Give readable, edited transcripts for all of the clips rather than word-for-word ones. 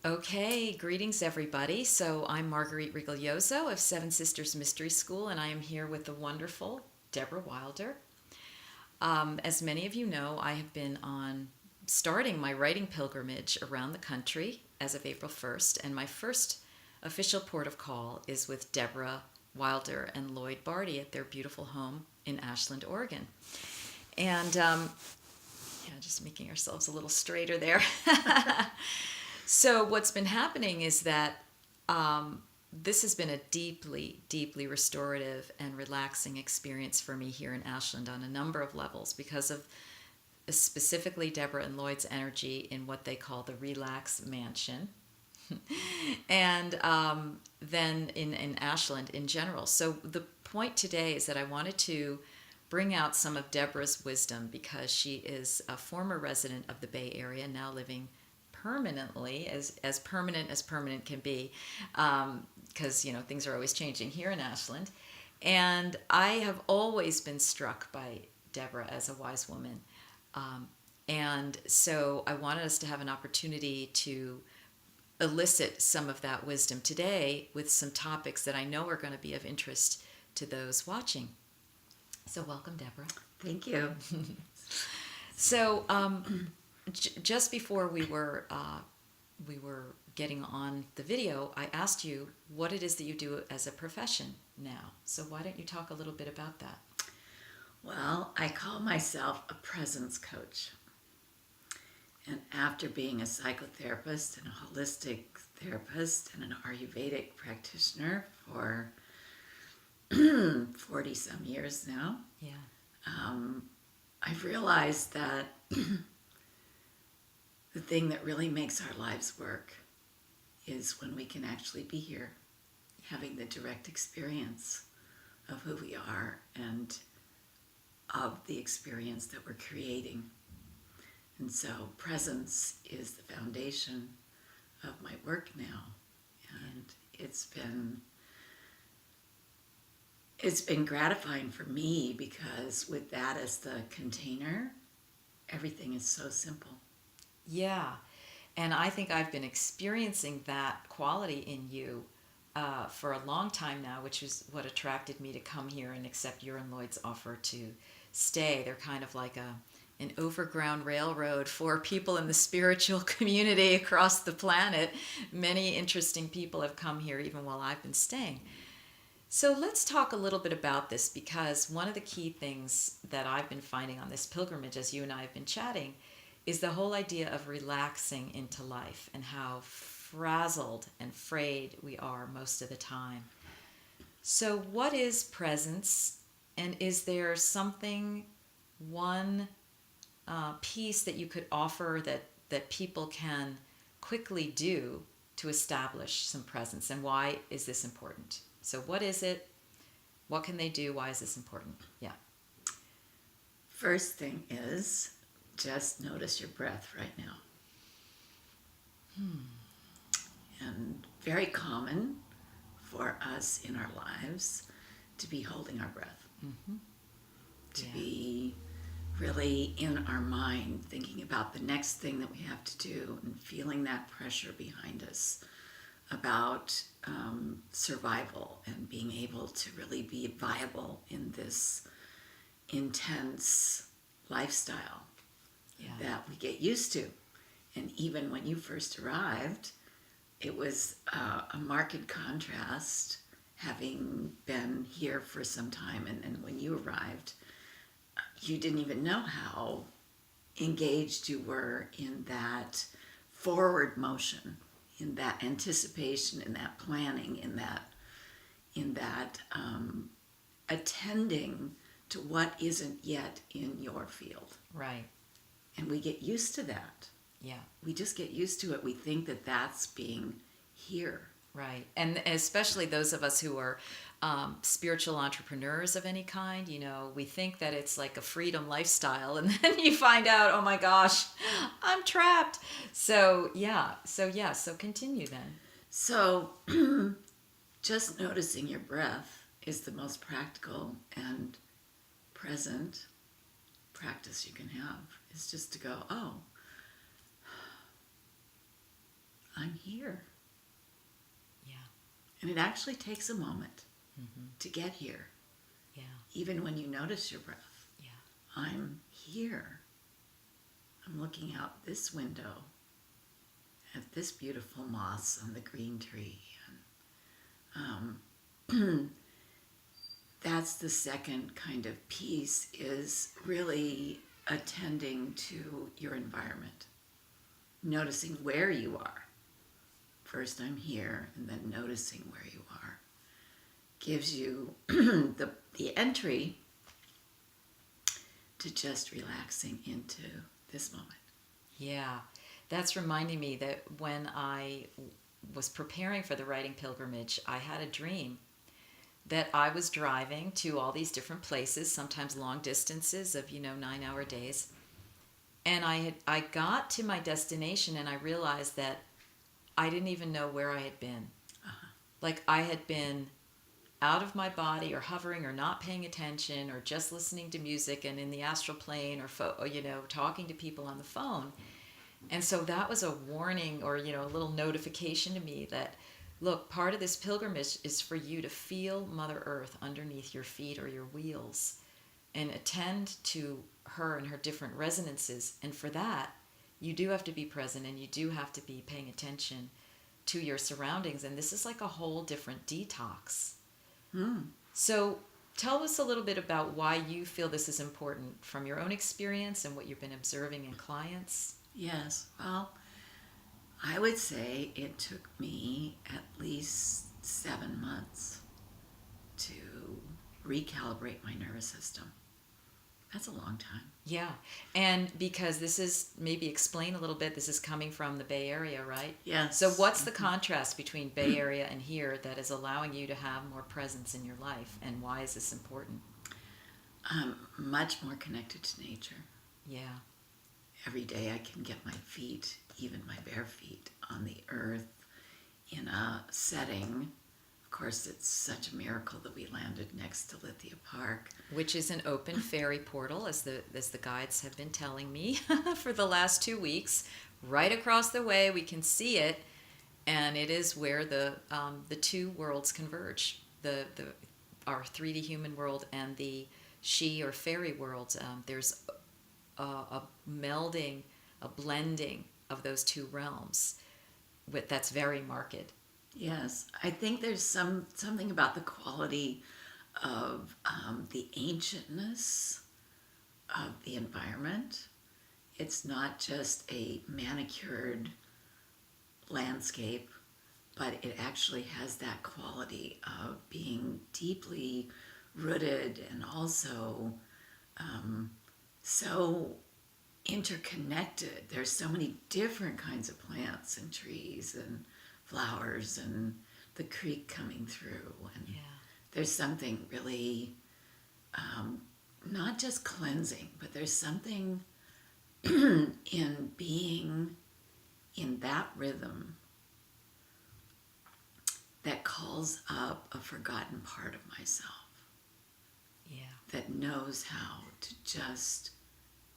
Okay, greetings everybody. So I'm Marguerite Rigoglioso of Seven Sisters Mystery School, and I am here with the wonderful Deborah Wilder. As many of you know, I have been on starting my writing pilgrimage around the country as of April 1st, and my first official port of call is with Deborah Wilder and Lloyd Barde at their beautiful home in Ashland, Oregon. And yeah, just making ourselves a little straighter there. So what's been happening is that this has been a deeply, deeply restorative and relaxing experience for me here in Ashland on a number of levels because of specifically Deborah and Lloyd's energy in what they call the Relax Mansion. And then in Ashland in general. So the point today is that I wanted to bring out some of Deborah's wisdom because she is a former resident of the Bay Area, now living permanently, as permanent can be, because things are always changing here in Ashland. And I have always been struck by Deborah as a wise woman. And so I wanted us to have an opportunity to elicit some of that wisdom today with some topics that I know are going to be of interest to those watching. So welcome, Deborah. Thank you. So just before we were getting on the video, I asked you what it is that you do as a profession now. So why don't you talk a little bit about that? Well, I call myself a presence coach. And after being a psychotherapist and a holistic therapist and an Ayurvedic practitioner for 40 some years now, I've realized that the thing that really makes our lives work is when we can actually be here, having the direct experience of who we are and of the experience that we're creating. And so presence is the foundation of my work now. And it's been gratifying for me because with that as the container, everything is so simple. Yeah, and I think I've been experiencing that quality in you for a long time now, which is what attracted me to come here and accept your and Lloyd's offer to stay. They're kind of like an overground railroad for people in the spiritual community across the planet. Many interesting people have come here even while I've been staying. So let's talk a little bit about this because one of the key things that I've been finding on this pilgrimage as you and I have been chatting is the whole idea of relaxing into life and how frazzled and frayed we are most of the time. So what is presence, and is there something, one piece that you could offer that people can quickly do to establish some presence, and why is this important? So what is it? What can they do? Why is this important? Yeah. First thing is just notice your breath right now. And very common for us in our lives to be holding our breath. To be really in our mind, thinking about the next thing that we have to do and feeling that pressure behind us about survival and being able to really be viable in this intense lifestyle that we get used to. And even when you first arrived, it was a marked contrast having been here for some time. And when you arrived, you didn't even know how engaged you were in that forward motion, in that anticipation, in that planning, in that attending to what isn't yet in your field. Right. And we get used to that. Yeah. We just get used to it. We think that that's being here. Right. And especially those of us who are spiritual entrepreneurs of any kind, we think that it's like a freedom lifestyle, and then you find out, oh my gosh, I'm trapped. So continue then. So just noticing your breath is the most practical and present practice you can have, is just to go, oh, I'm here. Yeah. And it actually takes a moment Mm-hmm. to get here. Yeah. Even when you notice your breath. Yeah. I'm here. I'm looking out this window at this beautiful moss on the green tree. And that's the second kind of piece, is really attending to your environment. Noticing where you are. First I'm here, and then noticing where you are gives you the entry to just relaxing into this moment. Yeah. That's reminding me that when I was preparing for the writing pilgrimage, I had a dream that I was driving to all these different places, sometimes long distances of 9-hour days. And I got to my destination and I realized that I didn't even know where I had been. Uh-huh. Like I had been out of my body or hovering or not paying attention or just listening to music and in the astral plane or talking to people on the phone. And so that was a warning or a little notification to me that, look, part of this pilgrimage is for you to feel Mother Earth underneath your feet or your wheels and attend to her and her different resonances. And for that, you do have to be present and you do have to be paying attention to your surroundings. And this is like a whole different detox. So tell us a little bit about why you feel this is important from your own experience and what you've been observing in clients. Yes, well, I would say it took me at least 7 months to recalibrate my nervous system. That's a long time. Yeah, and because this is, maybe explain a little bit, this is coming from the Bay Area, right? Yes. So what's the contrast between Bay Area and here that is allowing you to have more presence in your life, and why is this important? I'm much more connected to nature. Yeah. Every day I can get my feet, even my bare feet, on the earth in a setting. Of course, it's such a miracle that we landed next to Lithia Park. Which is an open fairy portal, as the guides have been telling me for the last 2 weeks. Right across the way, we can see it, and it is where the two worlds converge. Our 3D human world and the she or fairy world. There's a melding, a blending of those two realms that's very marked. Yes, I think there's something about the quality of the ancientness of the environment. It's not just a manicured landscape, but it actually has that quality of being deeply rooted and also so interconnected. There's so many different kinds of plants and trees and flowers and the creek coming through. And there's something really not just cleansing, but there's something in being in that rhythm that calls up a forgotten part of myself. Yeah. That knows how to just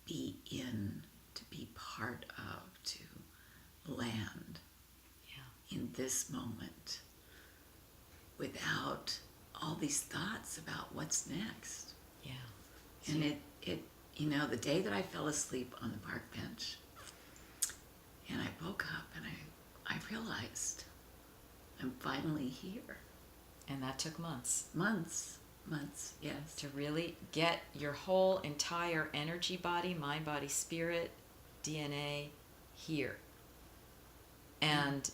be in, to be part of, to land in this moment without all these thoughts about what's next. Yeah. And it the day that I fell asleep on the park bench and I woke up and I realized I'm finally here. And that took months. Months, yes. To really get your whole entire energy body, mind, body, spirit, DNA here. And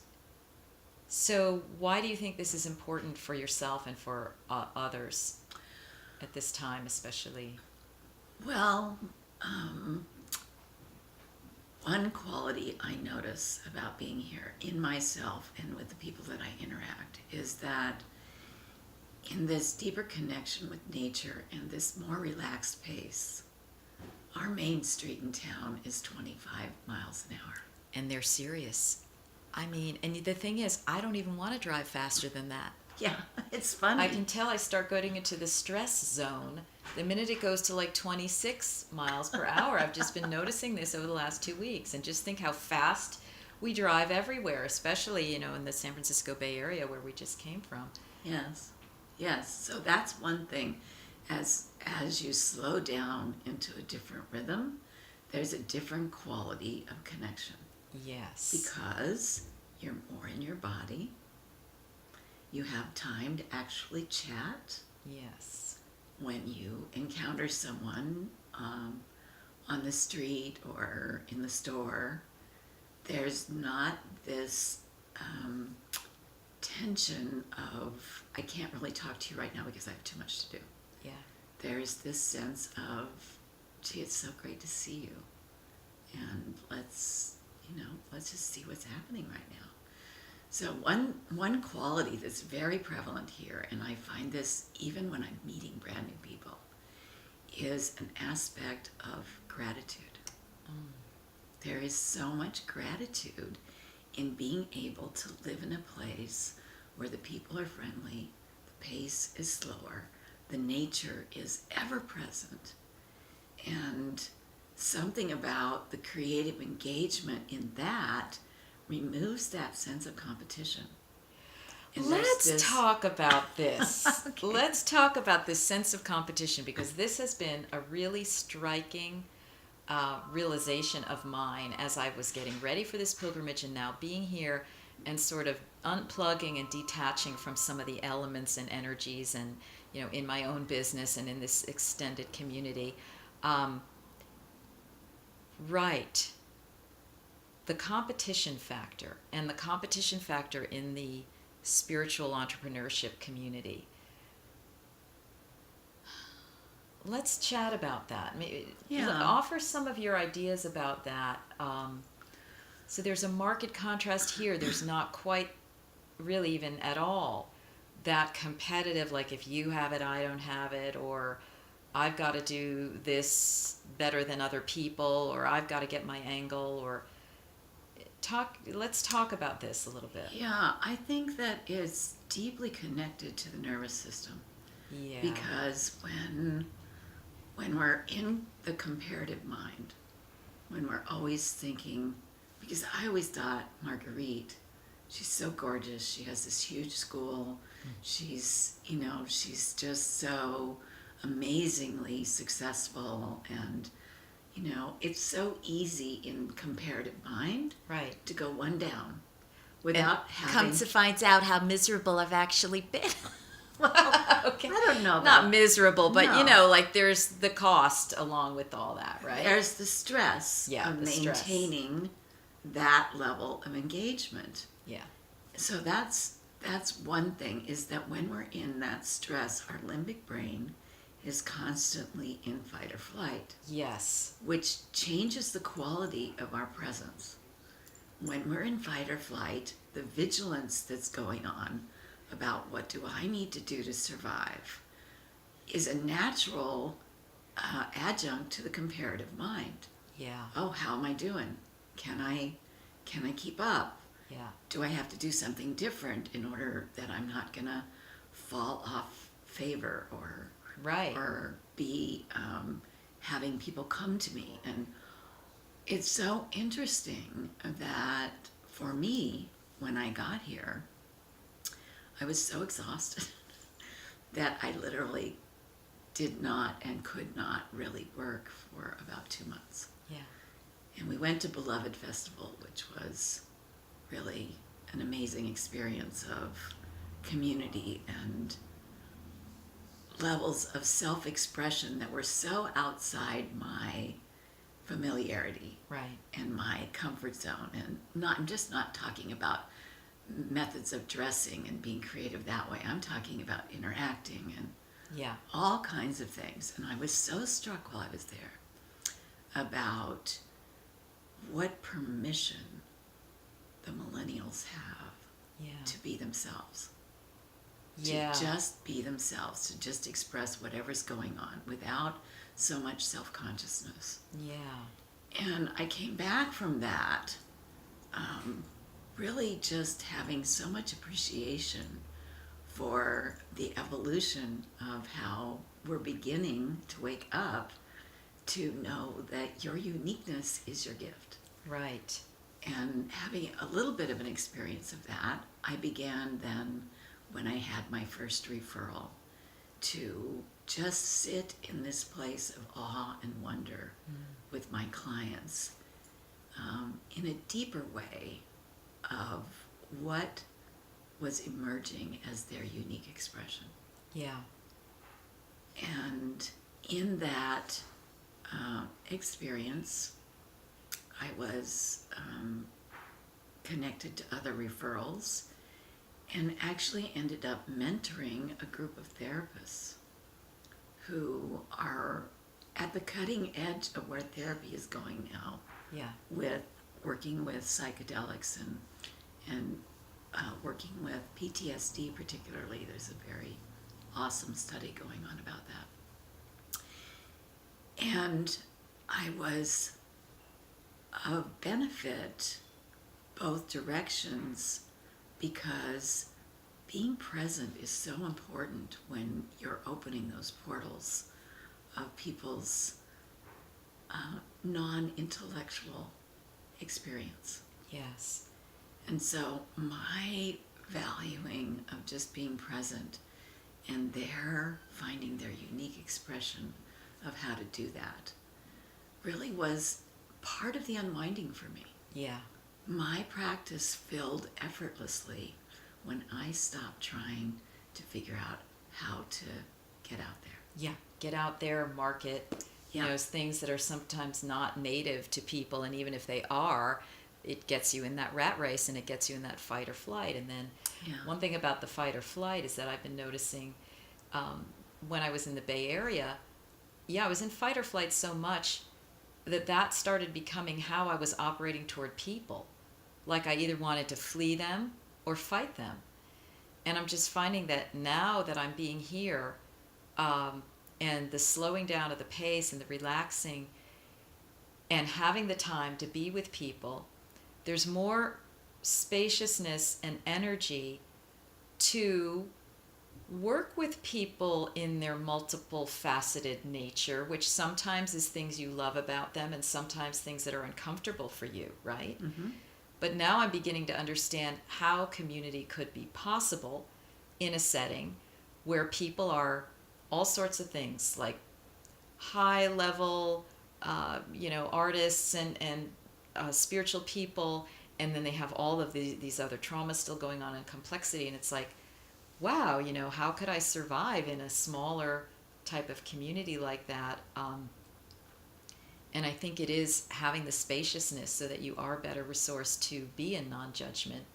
so why do you think this is important for yourself and for others at this time especially? Well, one quality I notice about being here in myself and with the people that I interact is that in this deeper connection with nature and this more relaxed pace, our main street in town is 25 miles an hour. And they're serious. I mean, and the thing is, I don't even want to drive faster than that. Yeah, it's funny. I can tell I start getting into the stress zone the minute it goes to like 26 miles per hour. I've just been noticing this over the last 2 weeks, and just think how fast we drive everywhere, especially, in the San Francisco Bay Area where we just came from. Yes. Yes. So that's one thing. As you slow down into a different rhythm, there's a different quality of connection. Yes. Because you're more in your body. You have time to actually chat. Yes. When you encounter someone on the street or in the store, there's not this tension of, I can't really talk to you right now because I have too much to do. Yeah. There's this sense of, gee, it's so great to see you. And let's just see what's happening right now. So one quality that's very prevalent here, and I find this even when I'm meeting brand new people, is an aspect of gratitude. There is so much gratitude in being able to live in a place where the people are friendly, the pace is slower, the nature is ever present, and something about the creative engagement in that removes that sense of competition. And let's talk about this. Okay. Let's talk about this sense of competition, because this has been a really striking realization of mine as I was getting ready for this pilgrimage and now being here and sort of unplugging and detaching from some of the elements and energies and, in my own business and in this extended community. Right. The competition factor, and the competition factor in the spiritual entrepreneurship community. Let's chat about that. Maybe offer some of your ideas about that. So there's a marked contrast here. There's not quite really even at all that competitive, like if you have it, I don't have it, or I've got to do this better than other people, or I've got to get my angle, or let's talk about this a little bit. Yeah, I think that it's deeply connected to the nervous system. Yeah. Because when we're in the comparative mind, when we're always thinking, because I always thought Marguerite, she's so gorgeous, she has this huge school, she's just so amazingly successful, and it's so easy in comparative mind, right, to go one down without having... Come to find out how miserable I've actually been. Well, okay. I don't know. Not miserable, but No. like there's the cost along with all that, right? There's the stress of the maintaining that level of engagement. Yeah. So that's one thing, is that when we're in that stress, our limbic brain is constantly in fight or flight. Yes. Which changes the quality of our presence. When we're in fight or flight, the vigilance that's going on about what do I need to do to survive is a natural adjunct to the comparative mind. Yeah. Oh, how am I doing? Can I keep up? Yeah. Do I have to do something different in order that I'm not gonna fall off favor or right, or be having people come to me? And it's so interesting that for me, when I got here, I was so exhausted that I literally did not and could not really work for about 2 months. Yeah. And we went to Beloved Festival, which was really an amazing experience of community and levels of self-expression that were so outside my familiarity, right, and my comfort zone. And I'm just not talking about methods of dressing and being creative that way. I'm talking about interacting and all kinds of things. And I was so struck while I was there about what permission the millennials have to be themselves. To just be themselves, to just express whatever's going on without so much self-consciousness. Yeah. And I came back from that really just having so much appreciation for the evolution of how we're beginning to wake up to know that your uniqueness is your gift. Right. And having a little bit of an experience of that, I began then, when I had my first referral, to just sit in this place of awe and wonder with my clients in a deeper way of what was emerging as their unique expression. Yeah. And in that experience, I was connected to other referrals and actually ended up mentoring a group of therapists who are at the cutting edge of where therapy is going now. Yeah. With working with psychedelics and working with PTSD particularly. There's a very awesome study going on about that. And I was of benefit both directions, because being present is so important when you're opening those portals of people's non-intellectual experience. Yes. And so my valuing of just being present and their finding their unique expression of how to do that really was part of the unwinding for me. Yeah. My practice filled effortlessly when I stopped trying to figure out how to get out there. Yeah. Get out there, market, those things that are sometimes not native to people, and even if they are, it gets you in that rat race and it gets you in that fight or flight. And then one thing about the fight or flight is that I've been noticing when I was in the Bay Area, I was in fight or flight so much that started becoming how I was operating toward people. Like I either wanted to flee them or fight them. And I'm just finding that now that I'm being here, and the slowing down of the pace and the relaxing and having the time to be with people, there's more spaciousness and energy to work with people in their multiple faceted nature, which sometimes is things you love about them and sometimes things that are uncomfortable for you, right? Mm-hmm. But now I'm beginning to understand how community could be possible in a setting where people are all sorts of things, like high level, artists and spiritual people, and then they have all of these other traumas still going on and complexity, and it's like, wow, how could I survive in a smaller type of community like that? And I think it is having the spaciousness so that you are better resourced to be in non-judgment,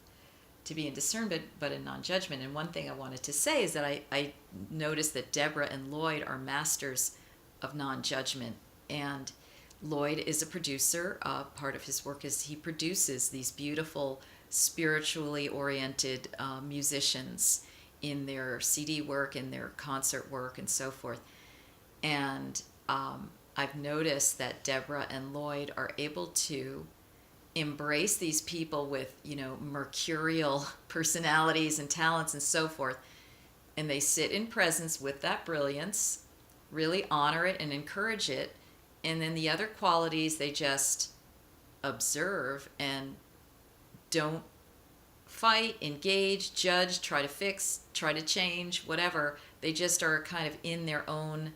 to be in discernment, but in non-judgment. And one thing I wanted to say is that I noticed that Deborah and Lloyd are masters of non-judgment. And Lloyd is a producer. Part of his work is he produces these beautiful, spiritually oriented musicians in their CD work, in their concert work, and so forth. And I've noticed that Deborah and Lloyd are able to embrace these people with, mercurial personalities and talents and so forth. And they sit in presence with that brilliance, really honor it and encourage it. And then the other qualities, they just observe and don't fight, engage, judge, try to fix, try to change, whatever. They just are kind of in their own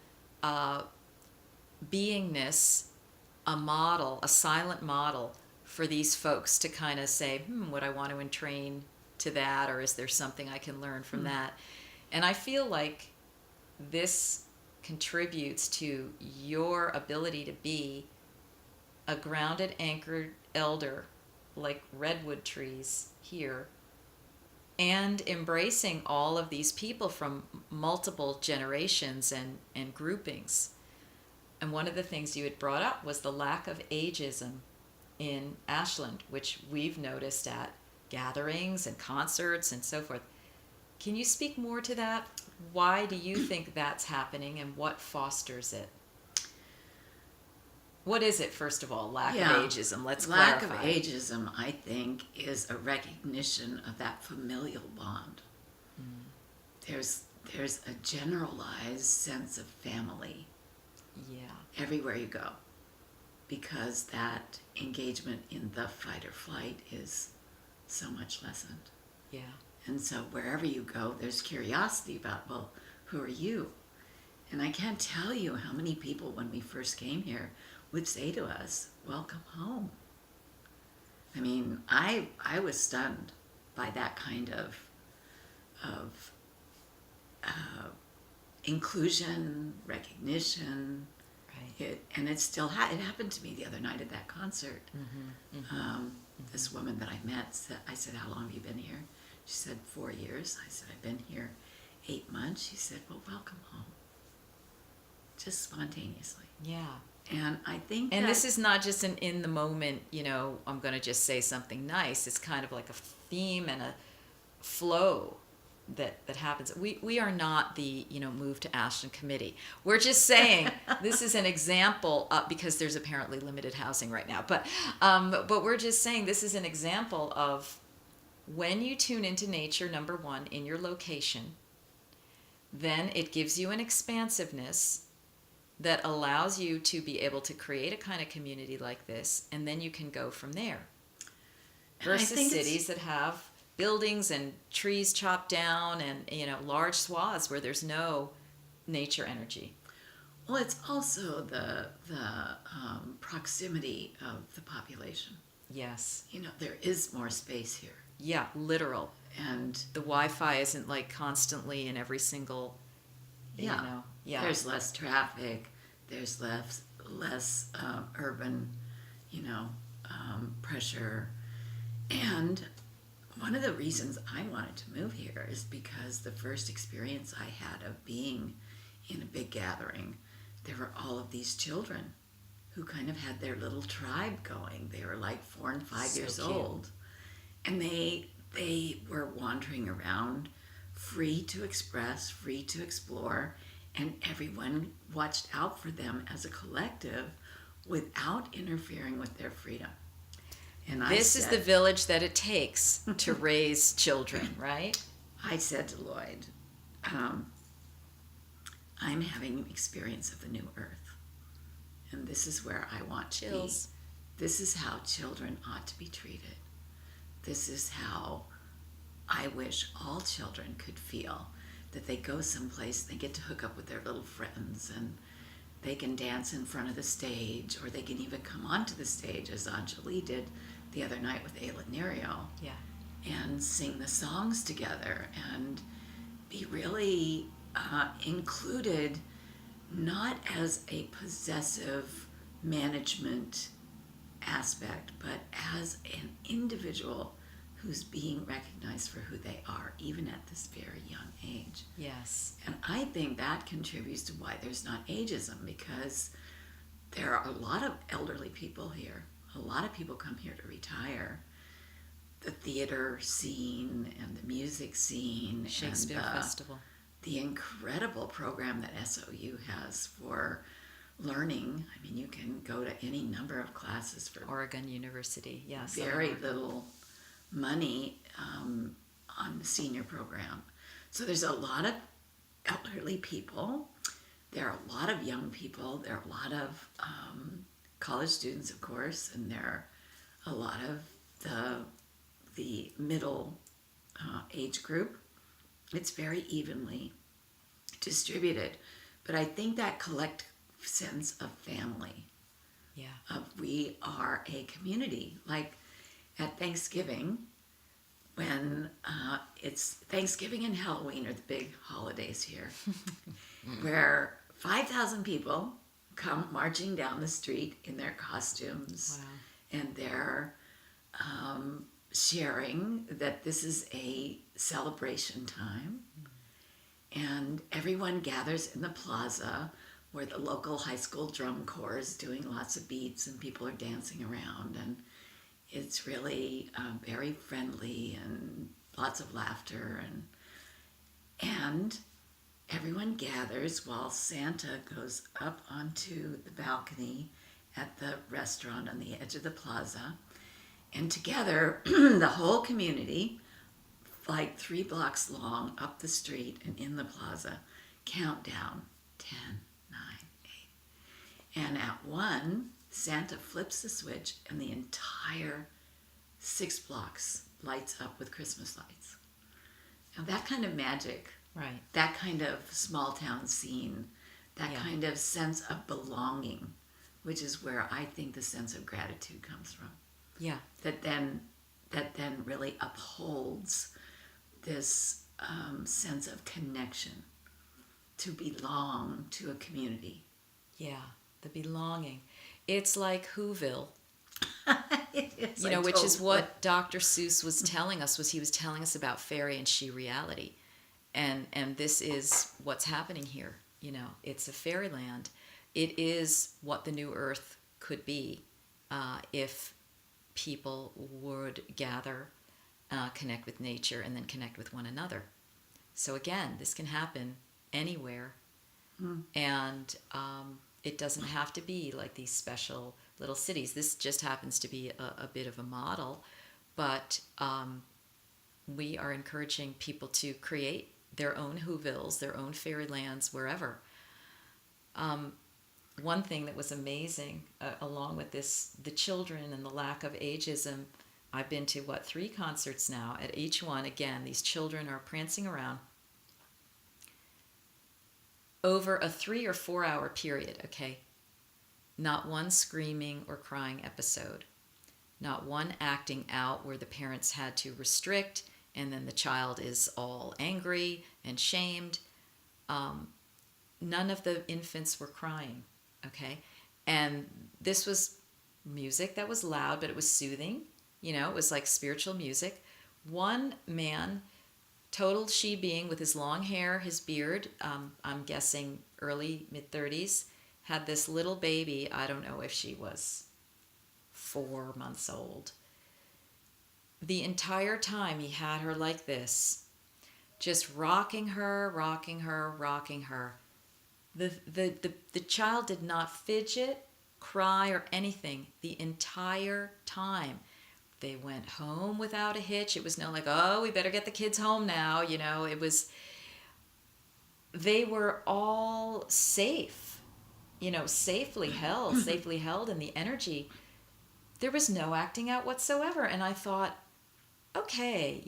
beingness, a model, a silent model for these folks to kind of say, would I want to entrain to that, or is there something I can learn from that? And I feel like this contributes to your ability to be a grounded, anchored elder, like redwood trees here, and embracing all of these people from multiple generations and groupings. And one of the things you had brought up was the lack of ageism in Ashland, which we've noticed at gatherings and concerts and so forth. Can you speak more to that? Why do you think that's happening, and what fosters it? What is it, first of all, lack of ageism? Let's clarify. Lack of ageism, I think, is a recognition of that familial bond. There's a generalized sense of family everywhere you go. because that engagement in the fight or flight is so much lessened. Yeah. And so wherever you go, there's curiosity about, well, who are you? And I can't tell you how many people, when we first came here, would say to us, welcome home. I mean, I was stunned by that kind of inclusion, recognition. Right. And it still it happened to me the other night at that concert. This woman that I met, I said, how long have you been here? She said, 4 years. I said, I've been here 8 months. She said, well, welcome home. Just spontaneously. Yeah. And I think And this is not just an in the moment, I'm going to just say something nice. It's kind of like a theme and a flow that happens. We are not the, Move to Ashland committee. We're just saying this is an example because there's apparently limited housing right now. But we're just saying this is an example of when you tune into nature, number one, in your location, then it gives you an expansiveness that allows you to be able to create a kind of community like this, and then you can go from there. Versus cities that have buildings and trees chopped down and large swaths where there's no nature energy. Well, it's also the proximity of the population. Yes. There is more space here. Yeah, literal. And the Wi-Fi isn't like constantly in every single, Yeah. There's less traffic. There's less urban, pressure. And one of the reasons I wanted to move here is because the first experience I had of being in a big gathering, there were all of these children who kind of had their little tribe going. They were like 4 and 5 years old. And they were wandering around, free to express, free to explore, and everyone watched out for them as a collective without interfering with their freedom. And this is the village that it takes to raise children, right? I said to Lloyd, I'm having an experience of the new earth, and this is where I want to be. This is how children ought to be treated. This is how I wish all children could feel, that they go someplace, they get to hook up with their little friends, and they can dance in front of the stage, or they can even come onto the stage, as Anjali did the other night with Ayla Nerio, and sing the songs together, and be really included, not as a possessive management aspect, but as an individual who's being recognized for who they are, even at this very young age. Yes. And I think that contributes to why there's not ageism, because there are a lot of elderly people here. A lot of people come here to retire. The theater scene and the music scene, Shakespeare and Festival, the incredible program that SOU has for learning. I mean, you can go to any number of classes for Oregon University. Yes. Very little money on the senior program. So there's a lot of elderly people. There are a lot of young people. There are a lot of college students, of course, and there are a lot of the middle age group. It's very evenly distributed. But I think that collective sense of family, of we are a community, like at Thanksgiving, when it's Thanksgiving and Halloween are the big holidays here, where 5,000 people come marching down the street in their costumes. Wow. And they're sharing that this is a celebration time. And everyone gathers in the plaza where the local high school drum corps is doing lots of beats and people are dancing around, and it's really very friendly and lots of laughter, and everyone gathers while Santa goes up onto the balcony at the restaurant on the edge of the plaza, and together the whole community, like 3 blocks long up the street and in the plaza, count down 10, 9, 8. And at 1, Santa flips the switch and the entire 6 blocks lights up with Christmas lights. And that kind of magic, Right. that kind of small town scene, that Yeah. kind of sense of belonging, which is where I think the sense of gratitude comes from. Yeah. That then really upholds this sense of connection, to belong to a community. Yeah. The belonging. It's like Whoville. It is, Which is what Dr. Seuss was telling us. He was telling us about fairy and she reality, and this is what's happening here. It's a fairyland. It is what the new earth could be, if people would gather, connect with nature, and then connect with one another. So again, this can happen anywhere, and it doesn't have to be like these special little cities. This just happens to be a bit of a model, but we are encouraging people to create their own Whovilles, their own fairylands, wherever. One thing that was amazing, along with this, the children and the lack of ageism, I've been to, 3 concerts now. At each one, again, these children are prancing around over a 3 or 4 hour period, okay? Not one screaming or crying episode. Not one acting out where the parents had to restrict and then the child is all angry and shamed. None of the infants were crying, okay? And this was music that was loud, but it was soothing. It was like spiritual music. One man, total she being, with his long hair, his beard, I'm guessing early, mid-30s, had this little baby. I don't know if she was 4 months old. The entire time he had her like this, just rocking her, rocking her, rocking her. The child did not fidget, cry, or anything the entire time. They went home without a hitch. It was no like, oh, we better get the kids home now. It was, they were all safe, safely held in the energy. There was no acting out whatsoever. And I thought, okay,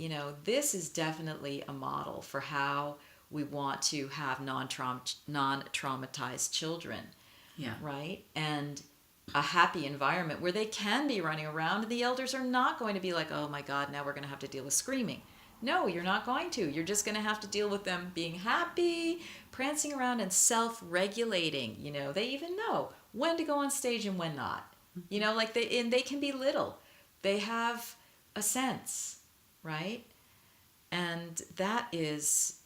this is definitely a model for how we want to have non-traumatized children. Yeah. Right? And a happy environment where they can be running around, and the elders are not going to be like, oh my God, now we're going to have to deal with screaming. No, you're not going to. You're just going to have to deal with them being happy, prancing around, and self-regulating. They even know when to go on stage and when not. Like they can be little. They have a sense, right? And that is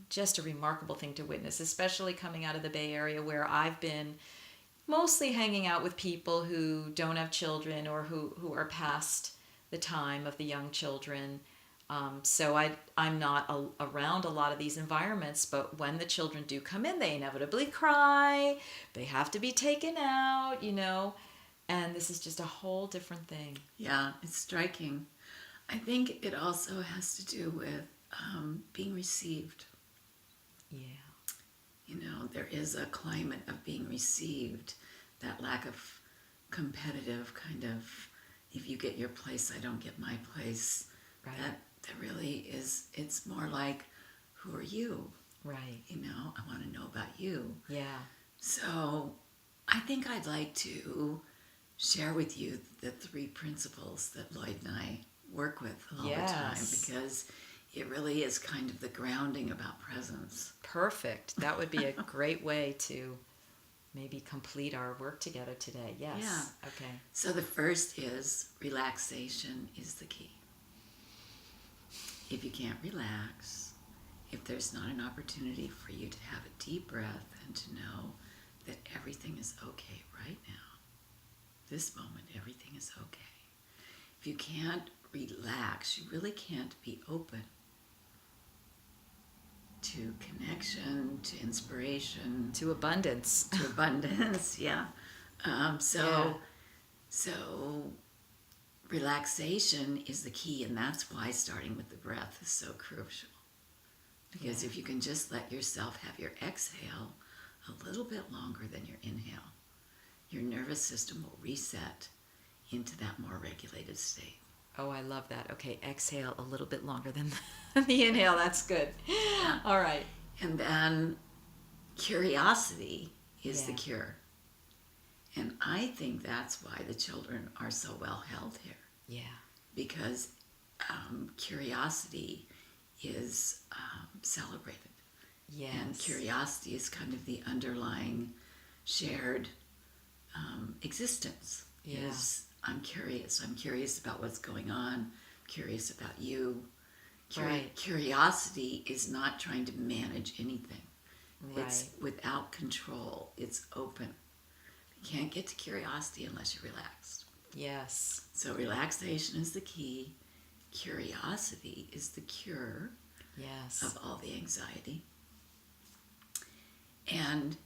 just a remarkable thing to witness, especially coming out of the Bay Area, where I've been mostly hanging out with people who don't have children or who are past the time of the young children. So I'm not around a lot of these environments, but when the children do come in, they inevitably cry. They have to be taken out, and this is just a whole different thing. Yeah, it's striking. I think it also has to do with being received. Yeah. There is a climate of being received, that lack of competitive kind of, if you get your place, I don't get my place. Right. That really is, it's more like, who are you? Right. I want to know about you. Yeah. So I think I'd like to share with you the 3 principles that Lloyd and I work with all the time, because it really is kind of the grounding about presence. Perfect. That would be a great way to maybe complete our work together today. Yes. Yeah. Okay. So the first is, relaxation is the key. If you can't relax, if there's not an opportunity for you to have a deep breath and to know that everything is okay right now, this moment, everything is okay. If you can't relax, you really can't be open to connection, to inspiration, To abundance. to abundance. Yeah. So relaxation is the key, and that's why starting with the breath is so crucial. Because if you can just let yourself have your exhale a little bit longer than your inhale, your nervous system will reset into that more regulated state. Oh, I love that. Okay, exhale a little bit longer than the inhale. That's good. Yeah. All right. And then curiosity is the Yeah. cure. And I think that's why the children are so well held here. Yeah. Because curiosity is celebrated. Yes. And curiosity is kind of the underlying shared existence. Yeah. Is I'm curious. I'm curious about what's going on. I'm curious about you. Right. Curiosity is not trying to manage anything. Right. It's without control. It's open. You can't get to curiosity unless you're relaxed. Yes. So relaxation is the key. Curiosity is the cure Yes. of all the anxiety. And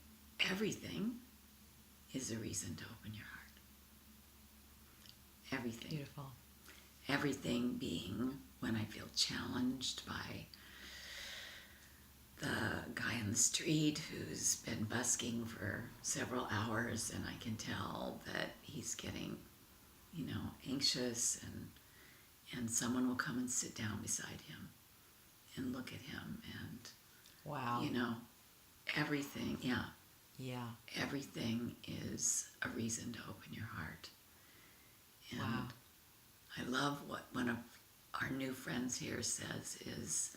everything is a reason to open your heart. Everything. Beautiful. Everything being when I feel challenged by the guy on the street who's been busking for several hours, and I can tell that he's getting, anxious, and someone will come and sit down beside him and look at him, and Wow. everything, Yeah. everything is a reason to open your heart. And Wow. I love what one of our new friends here says is,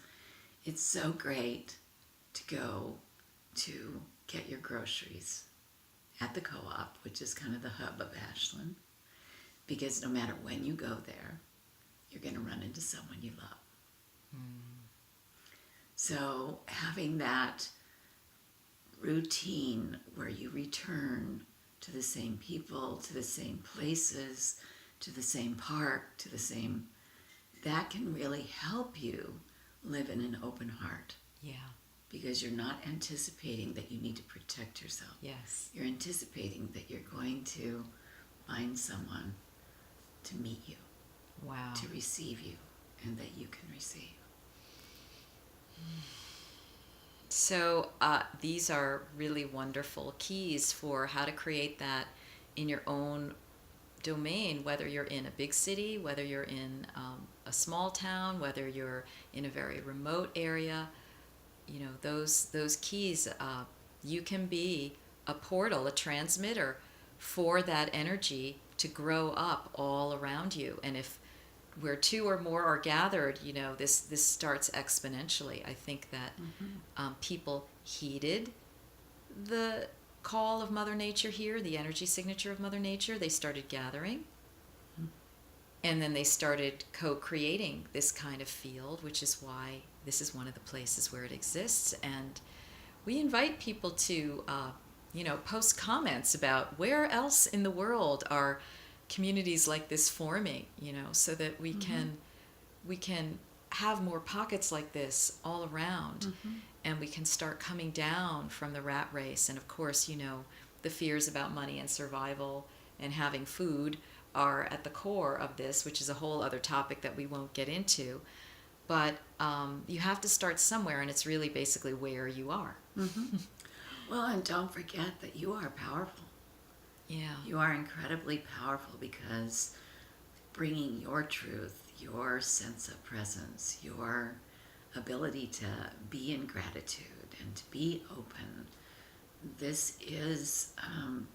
it's so great to go to get your groceries at the co-op, which is kind of the hub of Ashland, because no matter when you go there, you're going to run into someone you love. So having that routine where you return to the same people, to the same places, to the same park, that can really help you live in an open heart, Yeah. because you're not anticipating that you need to protect yourself. Yes. You're anticipating that you're going to find someone to meet you, Wow. to receive you, and that you can receive. So these are really wonderful keys for how to create that in your own domain, whether you're in a big city, whether you're in a small town, whether you're in a very remote area. Those keys, you can be a portal, a transmitter for that energy to grow up all around you. And if where two or more are gathered, this starts exponentially. I think that people heeded the call of Mother Nature here, the energy signature of Mother Nature. They started gathering, and then they started co-creating this kind of field, which is why this is one of the places where it exists. And we invite people to, post comments about where else in the world are communities like this forming, so that we can have more pockets like this all around, and we can start coming down from the rat race. And of course, the fears about money and survival and having food are at the core of this, which is a whole other topic that we won't get into. But you have to start somewhere, and it's really basically where you are. Well, and don't forget that you are powerful. Yeah. You are incredibly powerful, because bringing your truth, your sense of presence, your ability to be in gratitude and to be open, this is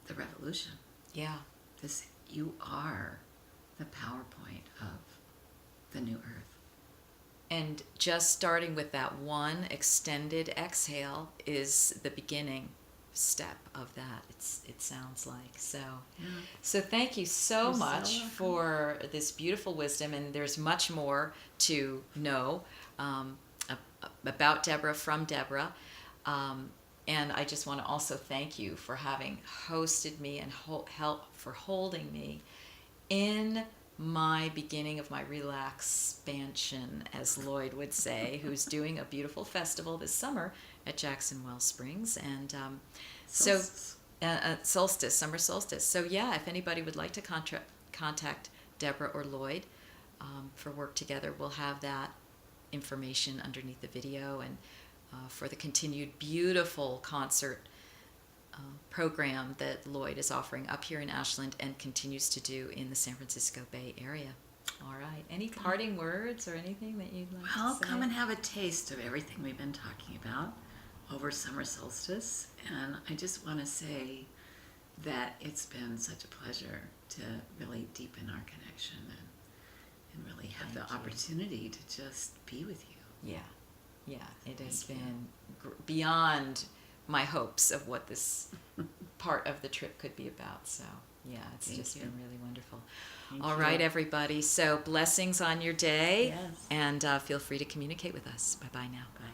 the revolution. Yeah. You are the PowerPoint of the new earth. And just starting with that one extended exhale is the beginning step of that. It sounds like so. Yeah. So thank you so You're much so welcome. for this beautiful wisdom, and there's much more to know about Deborah from Deborah. And I just want to also thank you for having hosted me and help for holding me in my beginning of my expansion, as Lloyd would say, who's doing a beautiful festival this summer at Jackson Well Springs. And Solstice. Solstice, summer solstice. So yeah, if anybody would like to contact Deborah or Lloyd for work together, we'll have that information underneath the video. And for the continued beautiful concert program that Lloyd is offering up here in Ashland and continues to do in the San Francisco Bay Area. All right. Any parting words or anything that you'd like Well, to say? come and have a taste of everything we've been talking about over summer solstice. And I just want to say that it's been such a pleasure to really deepen our connection and really have Thank the you. opportunity to just be with you. Yeah, it has been beyond my hopes of what this part of the trip could be about. So, yeah, it's Thank just you. been really wonderful. Thank All you. right, everybody. So, blessings on your day. Yes. And feel free to communicate with us. Bye-bye now. Bye.